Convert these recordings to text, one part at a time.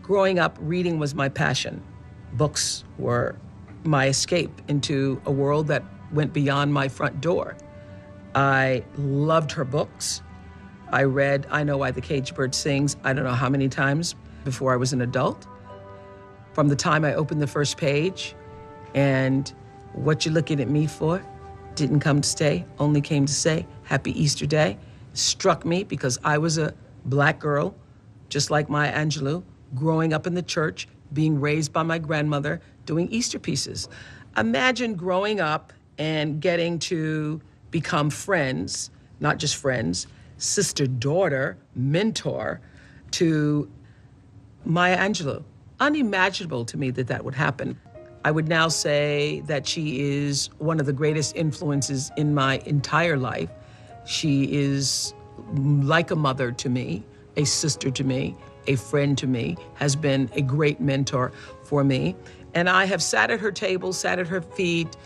Growing up, reading was my passion. Books were my escape into a world that went beyond my front door. I loved her books. I read I Know Why the Caged Bird Sings I don't know how many times before I was an adult. From the time I opened the first page and What You Looking at Me For? Didn't come to stay, only came to say Happy Easter Day, struck me because I was a Black girl, just like Maya Angelou, growing up in the church, being raised by my grandmother, doing Easter pieces. Imagine growing up and getting to become friends, not just friends, sister, daughter, mentor to Maya Angelou. Unimaginable to me that that would happen. I would now say that she is one of the greatest influences in my entire life. She is like a mother to me, a sister to me, a friend to me, has been a great mentor for me. And I have sat at her table, sat at her feet,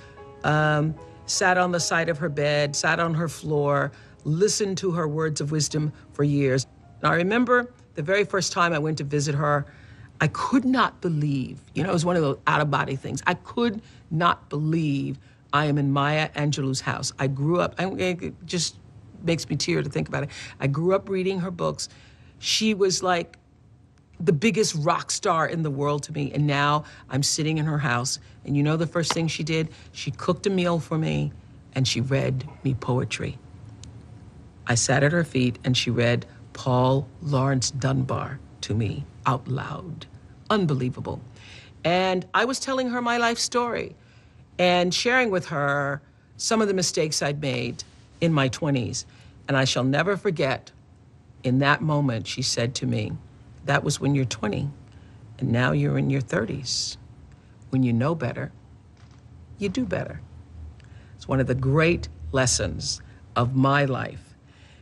sat on the side of her bed, sat on her floor, listened to her words of wisdom for years. And I remember the very first time I went to visit her, I could not believe, it was one of those out-of-body things. I could not believe I am in Maya Angelou's house. I grew up, it just makes me tear to think about it. I grew up reading her books. She was like the biggest rock star in the world to me. And now I'm sitting in her house. And you know the first thing she did? She cooked a meal for me and she read me poetry. I sat at her feet and she read Paul Laurence Dunbar to me out loud. Unbelievable. And I was telling her my life story and sharing with her some of the mistakes I'd made in my 20s. And I shall never forget, in that moment, she said to me, that was when you're 20, and now you're in your 30s. When you know better, you do better. It's one of the great lessons of my life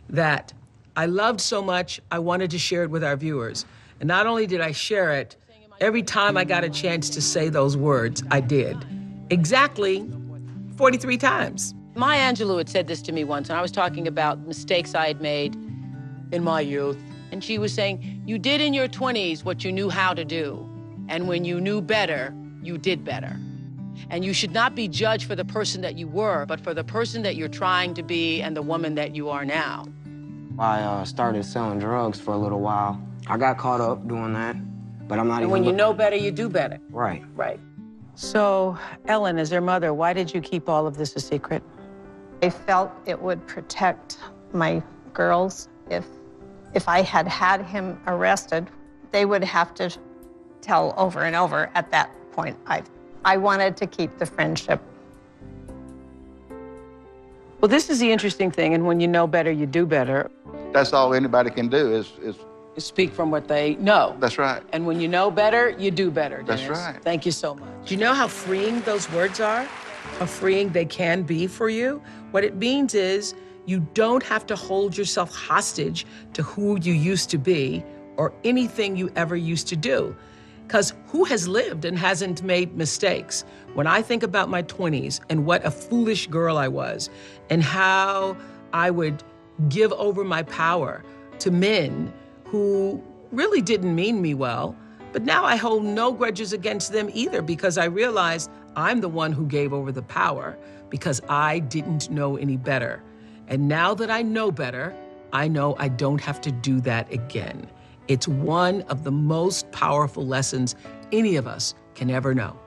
that I loved so much, I wanted to share it with our viewers. And not only did I share it, every time I got a chance to say those words, I did. Exactly 43 times. Maya Angelou had said this to me once, and I was talking about mistakes I had made in my youth. And she was saying, you did in your 20s what you knew how to do. And when you knew better, you did better. And you should not be judged for the person that you were, but for the person that you're trying to be and the woman that you are now. I started selling drugs for a little while. I got caught up doing that, but I'm not even... And when you know better, you do better. Right. Right. So, Ellen, as their mother, why did you keep all of this a secret? I felt it would protect my girls. If I had had him arrested, they would have to tell over and over at that point. I wanted to keep the friendship. Well, this is the interesting thing, and when you know better, you do better. That's all anybody can do is speak from what they know. That's right. And when you know better, you do better, Dennis. That's right. Thank you so much. Do you know how freeing those words are? How freeing they can be for you? What it means is you don't have to hold yourself hostage to who you used to be or anything you ever used to do. Because who has lived and hasn't made mistakes? When I think about my 20s and what a foolish girl I was and how I would give over my power to men who really didn't mean me well, but now I hold no grudges against them either because I realized I'm the one who gave over the power because I didn't know any better. And now that I know better, I know I don't have to do that again. It's one of the most powerful lessons any of us can ever know.